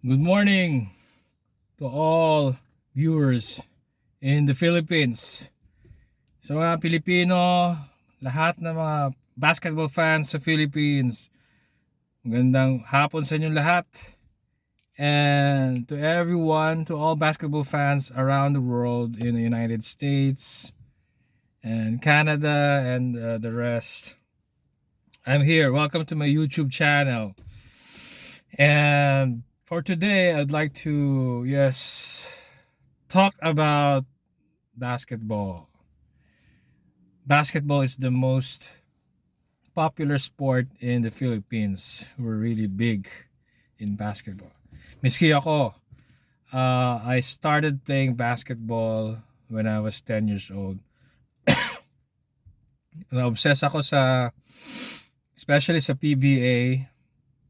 Good morning to all viewers in the Philippines. Sa mga Pilipino, lahat ng mga basketball fans sa Philippines, magandang hapon sa inyong lahat. And to everyone, to all basketball fans around the world in the United States and Canada and the rest. I'm here. Welcome to my YouTube channel. And for today, I'd like to, talk about basketball. Basketball is the most popular sport in the Philippines. We're really big in basketball. Miski ako, I started playing basketball when I was 10 years old. Na-obsess ako especially sa PBA,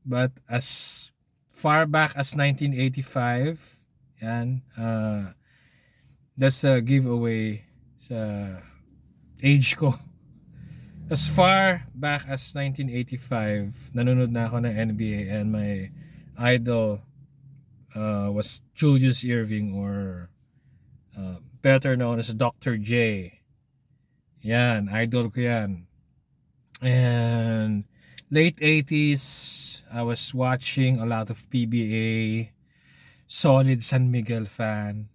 but as far back as 1985, yan, that's a giveaway sa age ko. As far back as 1985, nanonood na ako ng NBA and my idol was Julius Erving, or better known as Dr. J. Yan, idol ko yan. And late 80s, I was watching a lot of PBA, solid San Miguel fan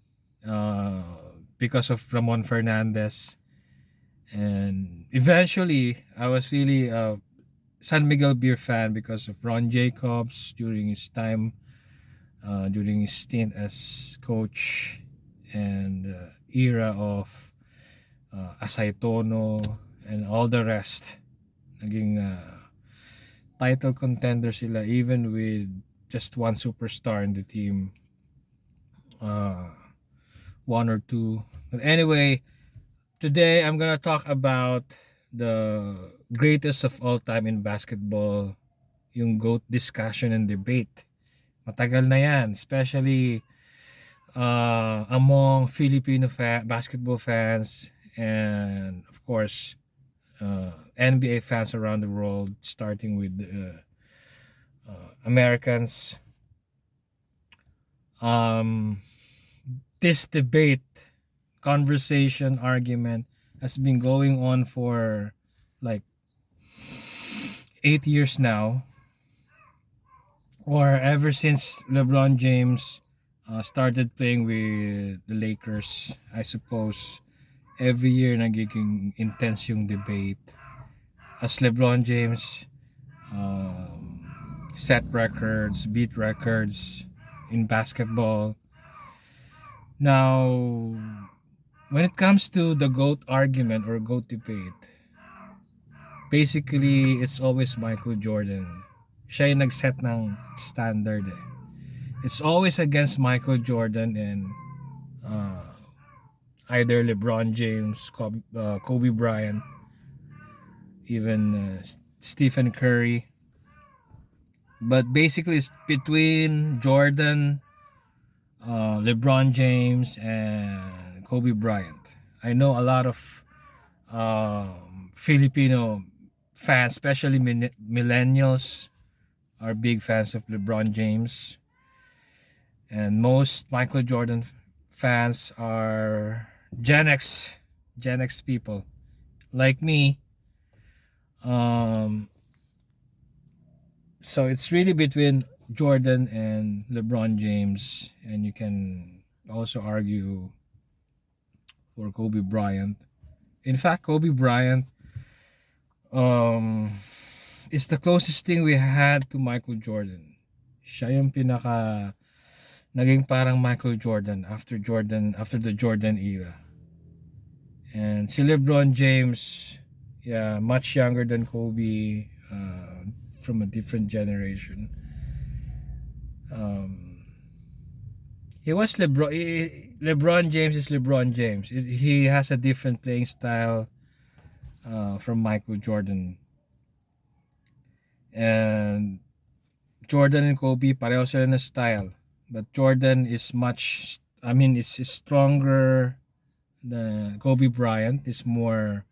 because of Ramon Fernandez. And eventually, I was really a San Miguel Beer fan because of Ron Jacobs during his time, during his stint as coach, and era of Asay Tono and all the rest. Naging title contender sila even with just one superstar in the team, one or two. But anyway, today I'm gonna talk about the greatest of all time in basketball, yung GOAT discussion and debate. Matagal na yan, especially among Filipino basketball fans, and of course NBA fans around the world, starting with Americans. This debate, conversation, argument has been going on for like 8 years now, or ever since LeBron James started playing with the Lakers. I suppose every year nagiging intense yung debate as LeBron James set records, beat records in basketball. Now, when it comes to the GOAT argument or GOAT debate, basically it's always Michael Jordan. Siya yung nag-set ng standard eh. It's always against Michael Jordan and either LeBron James, Kobe Bryant, even Stephen Curry. But basically it's between Jordan, LeBron James, and Kobe Bryant. I know a lot of Filipino fans, especially millennials, are big fans of LeBron James. And most Michael Jordan fans are Gen X people like me. So it's really between Jordan and LeBron James, and you can also argue for Kobe Bryant. In fact, Kobe Bryant is the closest thing we had to Michael Jordan. Siya yung pinaka naging parang Michael Jordan after the Jordan era. And si LeBron James, yeah, much younger than Kobe, from a different generation. He was LeBron James is LeBron James. He has a different playing style from Michael Jordan. And Jordan and Kobe pareho sila na style, but Jordan is is stronger than Kobe Bryant. Is more,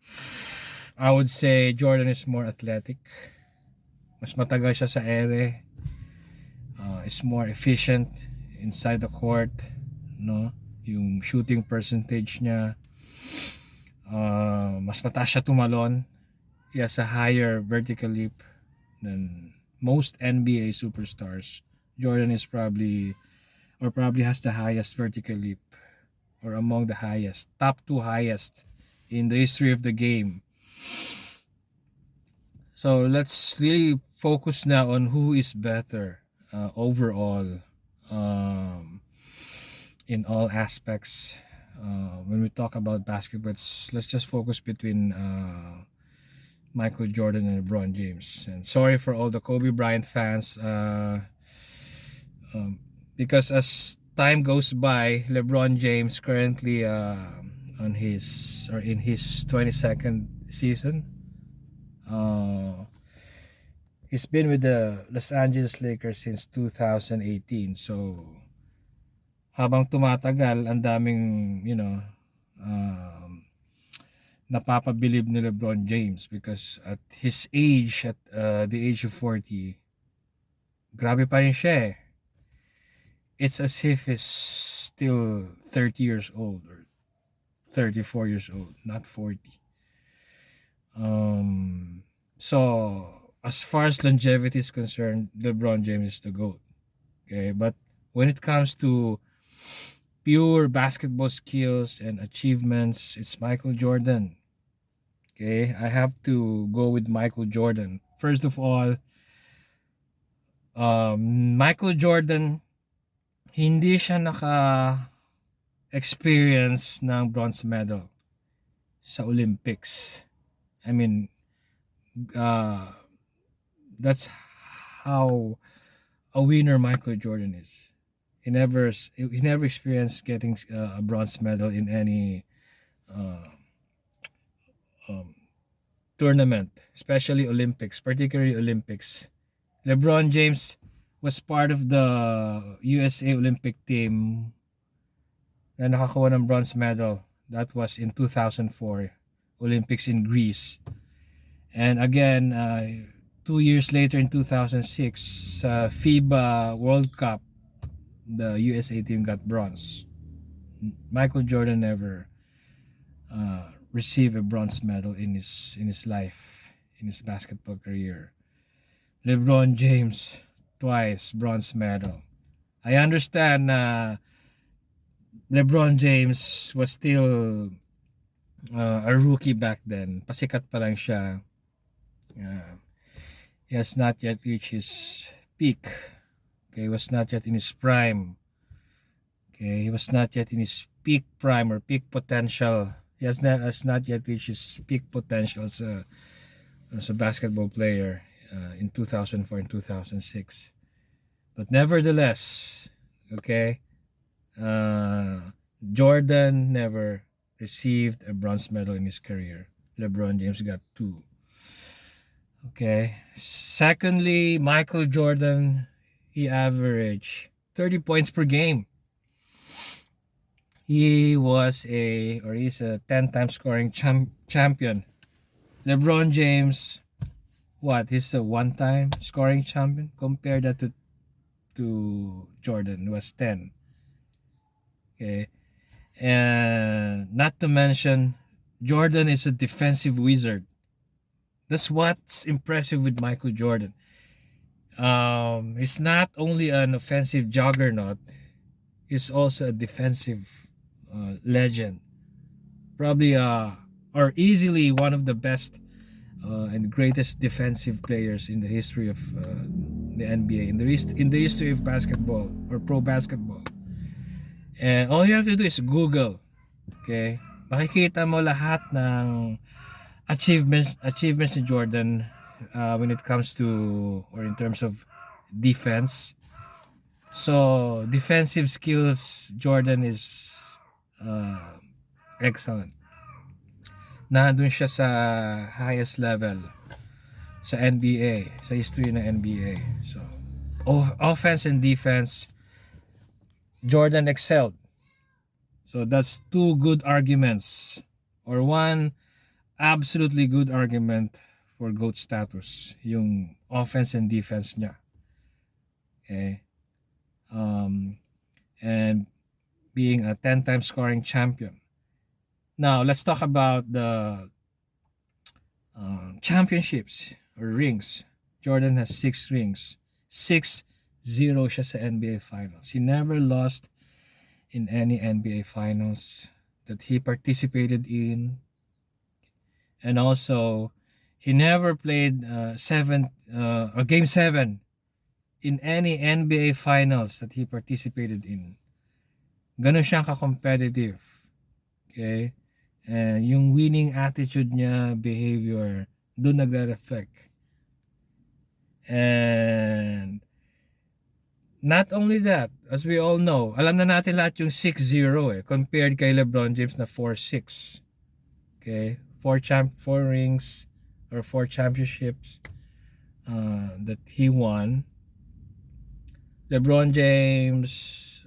I would say Jordan is more athletic. Mas matagal siya sa ere. is more efficient inside the court, no? Yung shooting percentage niya, mas mataas siya tumalon. He has a higher vertical leap than most NBA superstars. Jordan is probably has the highest vertical leap, or among the highest, top two highest in the history of the game. So let's really focus now on who is better overall, um, in all aspects. When we talk about basketball, let's just focus between Michael Jordan and LeBron James. And sorry for all the Kobe Bryant fans, because as time goes by, LeBron James currently on his or in his 22nd season. He's been with the Los Angeles Lakers since 2018. So habang tumatagal, ang daming, napapabilib ni LeBron James, because at his age, at the age of 40, grabe pa rin siya eh. It's as if he's still 30 years old or 34 years old, not 40. So as far as longevity is concerned, LeBron James is the GOAT. Okay, but when it comes to pure basketball skills and achievements, it's Michael Jordan. Okay, I have to go with Michael Jordan. First of all, Michael Jordan, hindi siya naka-experience ng bronze medal sa Olympics. I mean, that's how a winner Michael Jordan is. He never experienced getting a bronze medal in any tournament, especially Olympics, particularly Olympics. LeBron James was part of the USA Olympic team na nakakuha ng bronze medal. That was in 2004 Olympics in Greece. And again, 2 years later in 2006, FIBA World Cup, the USA team got bronze. Michael Jordan never received a bronze medal in his life, in his basketball career. LeBron James, twice bronze medal. I understand LeBron James was still a rookie back then. Pasikat pa lang siya. He has not yet reached his peak. Okay, he was not yet in his prime. Okay, he was not yet in his peak prime or peak potential. He has not yet reached his peak potential as a basketball player in 2004 and 2006. But nevertheless, okay, Jordan never received a bronze medal in his career. LeBron James got 2. Okay. Secondly, Michael Jordan, he averaged 30 points per game. He's a 10-time scoring champion. LeBron James, he's a 1-time scoring champion. Compare that to Jordan, who was 10. Okay. And not to mention, Jordan is a defensive wizard. That's what's impressive with Michael Jordan. He's not only an offensive juggernaut, he's also a defensive legend. Probably or easily one of the best and greatest defensive players in the history of the NBA, in the history of basketball or pro basketball. And all you have to do is Google. Okay? Makikita mo lahat ng achievements ni Jordan when it comes to, or in terms of defense. So defensive skills, Jordan is excellent. Nandun siya sa highest level sa NBA, sa history ng NBA. So offense and defense, Jordan excelled. So that's 2 good arguments, or 1 absolutely good argument for GOAT status, yung offense and defense niya. Okay? and being a 10-time scoring champion. Now, let's talk about the championships or rings. Jordan has 6 rings. 6-0 siya sa NBA Finals. He never lost in any NBA Finals that he participated in. And also, he never played Game 7 in any NBA Finals that he participated in. Ganun siyang ka-competitive. Okay? And yung winning attitude niya, behavior, doon nagre-reflect. And not only that, as we all know, alam na natin lahat yung 6-0 compared kay LeBron James na 4-6. Okay? 4 rings or 4 championships that he won. LeBron James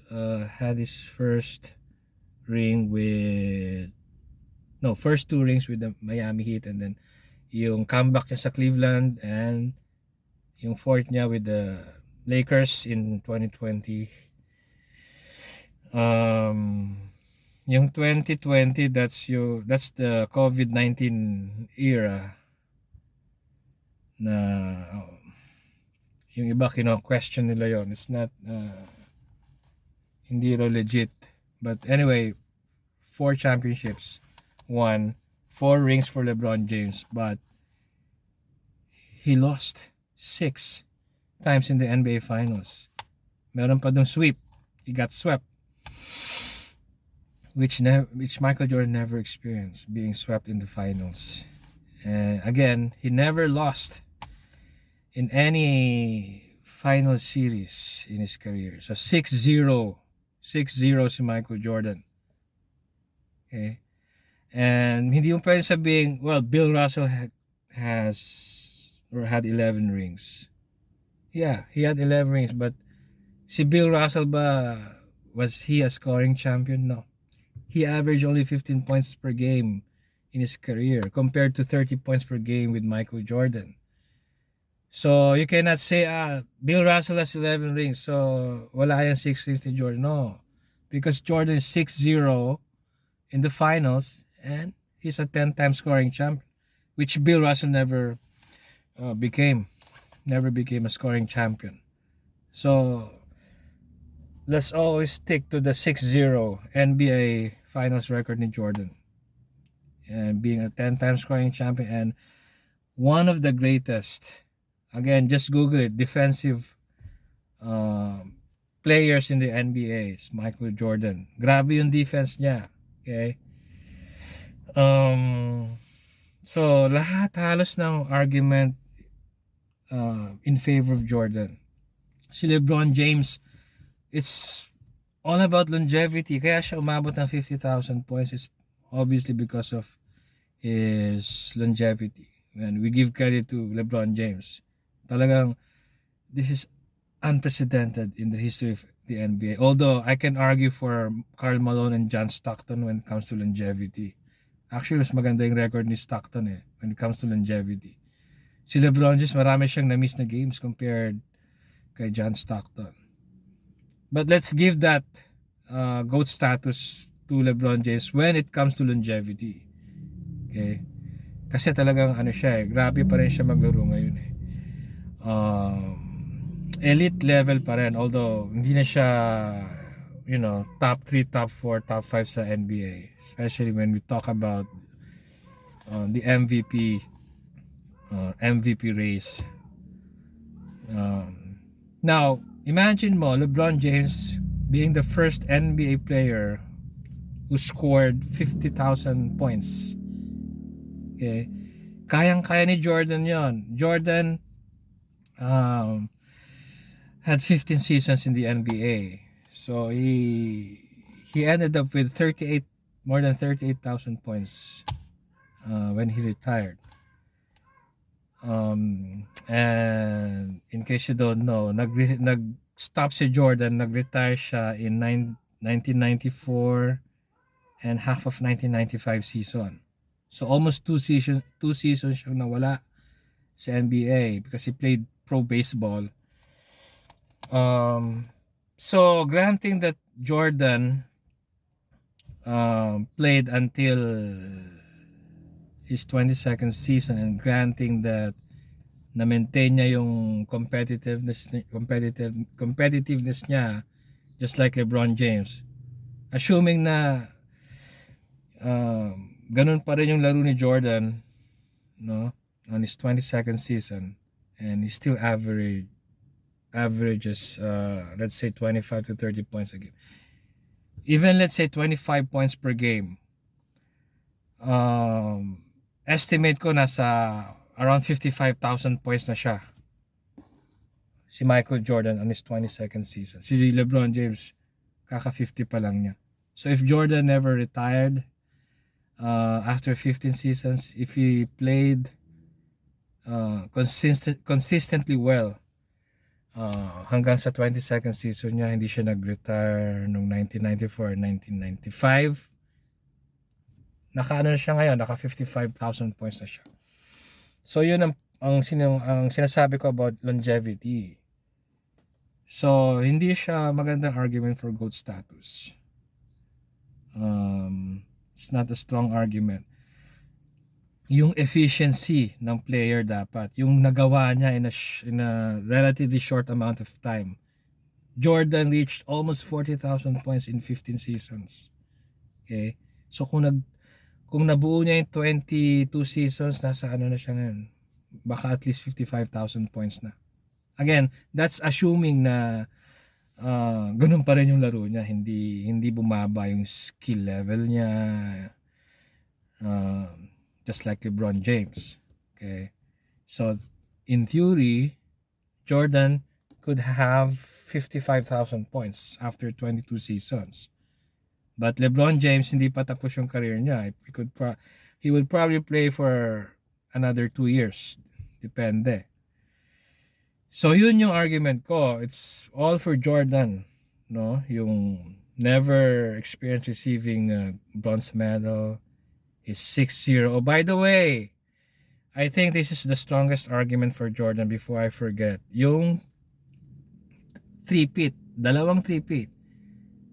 had his first 2 rings with the Miami Heat, and then yung comeback niya sa Cleveland, and yung 4th niya with the Lakers in 2020. Yung 2020, that's the COVID-19 era na yung iba question nila yon. It's not hindi raw legit. But anyway, 4 championships won, 4 rings for LeBron James, but he lost 6 times in the NBA Finals. Meron pa dong sweep. He got swept, which Michael Jordan never experienced, being swept in the finals. And again, he never lost in any final series in his career. So 6-0 si Michael Jordan. Okay? And hindi mo pwede sabihin, well, Bill Russell had 11 rings. Yeah, he had 11 rings, but si Bill Russell ba, was he a scoring champion? No. He averaged only 15 points per game in his career compared to 30 points per game with Michael Jordan. So you cannot say Bill Russell has 11 rings, so wala yung 6 rings ni Jordan. No, because Jordan is 6-0 in the finals and he's a 10-time scoring champion, which Bill Russell never became a scoring champion. So let's always stick to the 6-0 NBA finals record ni Jordan, and being a 10-time scoring champion and one of the greatest. Again, just Google it. Defensive players in the NBA is Michael Jordan. Grabe yung defense niya. Okay? So, lahat halos ng argument in favor of Jordan. Si LeBron James, it's all about longevity. Kaya siya umabot ng 50,000 points is obviously because of his longevity. And we give credit to LeBron James. Talagang this is unprecedented in the history of the NBA. Although I can argue for Karl Malone and John Stockton when it comes to longevity. Actually, mas maganda yung record ni Stockton when it comes to longevity. Si LeBron James, marami siyang na-miss na games compared kay John Stockton. But let's give that GOAT status to LeBron James when it comes to longevity. Okay? Kasi talagang grabe pa rin siya maglaro ngayon elite level pa rin, although hindi na siya top 3, top 4, top 5 sa NBA, especially when we talk about the MVP race. Now imagine mo LeBron James being the first NBA player who scored 50,000 points. Okay, kayang-kaya ni Jordan yon. Jordan had 15 seasons in the NBA. So he ended up with more than 38,000 points when he retired. And in case you don't know, nag-stop si Jordan, nag-retire siya in 1994 and half of 1995 season. So almost 2 seasons siyang nawala sa NBA because he played pro baseball. So granting that Jordan played until his 22nd season, and granting that na-maintain niya yung competitiveness niya just like LeBron James, assuming na ganun pa rin yung laro ni Jordan, no, on his 22nd season, and he still averages let's say 25 to 30 points a game, even let's say 25 points per game, estimate ko nasa around 55,000 points na siya, si Michael Jordan on his 22nd season. Si LeBron James kaka 50 pa lang niya. So if Jordan never retired after 15 seasons, if he played consistently well hanggang sa 22nd season niya, hindi siya nag-retire noong 1994 and 1995, naka-ano na siya ngayon, naka 55,000 points na siya. So yun ang sinasabi ko about longevity. So hindi siya magandang argument for GOAT status. It's not a strong argument. Yung efficiency ng player dapat, yung nagawa niya in a relatively short amount of time. Jordan reached almost 40,000 points in 15 seasons. Okay? So kung nabuo niya yung 22 seasons, nasa ano na siya ngayon? Baka at least 55,000 points na. Again, that's assuming na ganun pa rin yung laro niya, hindi bumaba yung skill level niya, just like LeBron James. Okay, so in theory, Jordan could have 55,000 points after 22 seasons, but LeBron James hindi pa tapos yung career niya. He would probably play for another 2 years, depende. So yun yung argument ko. It's all for Jordan, no? Yung never experienced receiving a bronze medal, is 6-0. Oh, by the way, I think this is the strongest argument for Jordan before I forget. Yung three-peat, dalawang three-peat.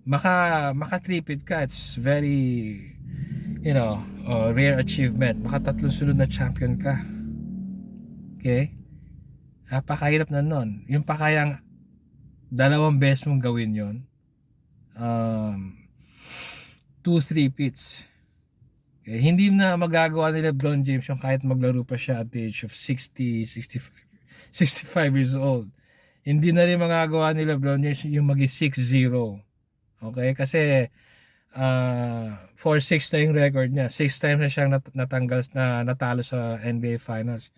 Maka three-peat ka, it's very, rare achievement. Maka tatlong sunod na champion ka. Okay? Napakahirap na nun. Yung pa kayang dalawang beses mong gawin yon, 2 three-peats. Okay, hindi na magagawa ni LeBron James yung kahit maglaro pa siya at the age of 60, 65 years old. Hindi na rin magagawa ni LeBron James yung maging 6-0. Okay? Kasi 4-6 na yung record niya. 6 times na siyang natalo sa NBA Finals.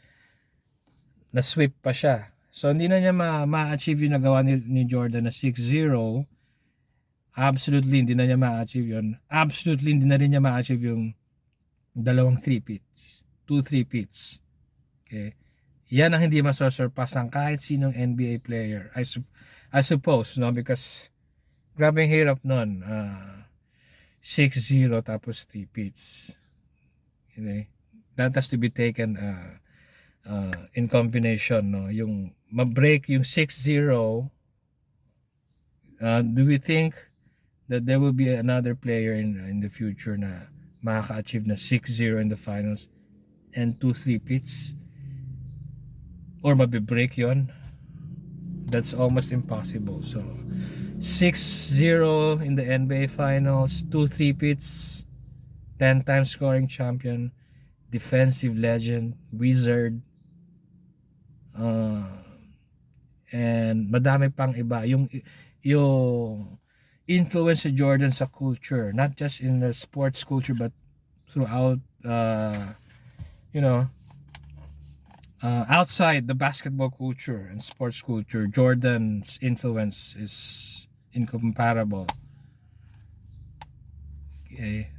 Na-sweep pa siya. So hindi na niya ma-achieve yung nagawa ni Jordan na 6-0. Absolutely hindi na niya ma-achieve yun. Absolutely hindi na rin niya ma-achieve yung dalawang three-peats, 2 three-peats. Okay? Yan ang hindi masasurpass ng kahit sinong NBA player. I suppose, no? Because grabe yung hirap nun. 6-0 tapos three-peats. Okay? That has to be taken in combination, no? Yung ma-break yung 6-0, do we think that there will be another player in the future na makaka-achieve na 6-0 in the finals and 2 three-peats? Or mabibreak yon? That's almost impossible. So 6-0 in the NBA finals, 2 three-peats, 10 times scoring champion, defensive legend, wizard, and madami pang iba. Yung influence si Jordan sa culture, not just in the sports culture but throughout outside the basketball culture and sports culture. Jordan's influence is incomparable. Okay.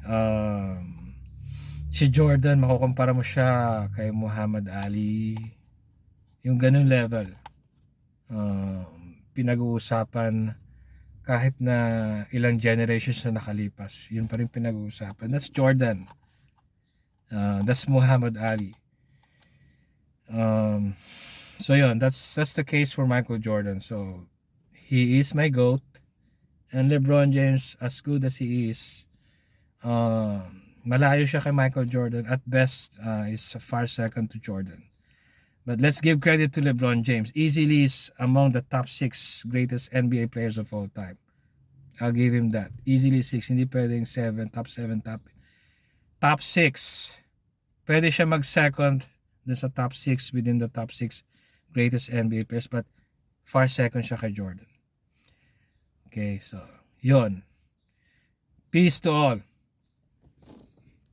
Si Jordan, makukumpara mo siya kay Muhammad Ali, yung ganun level. Pinag-uusapan kahit na ilang generations na nakalipas, yun pa rin pinag-uusapan. That's Jordan. That's Muhammad Ali. So yun, that's the case for Michael Jordan. So he is my GOAT. And LeBron James, as good as he is, malayo siya kay Michael Jordan. At best, is far second to Jordan. But let's give credit to LeBron James. Easily is among the top 6 greatest NBA players of all time. I'll give him that. Easily 6, hindi pwedeng 7, top 7, top 6. Pwede siya mag-second dun sa top 6 within the top 6 greatest NBA players, but far second siya kay Jordan. Okay, so, yun. Peace to all.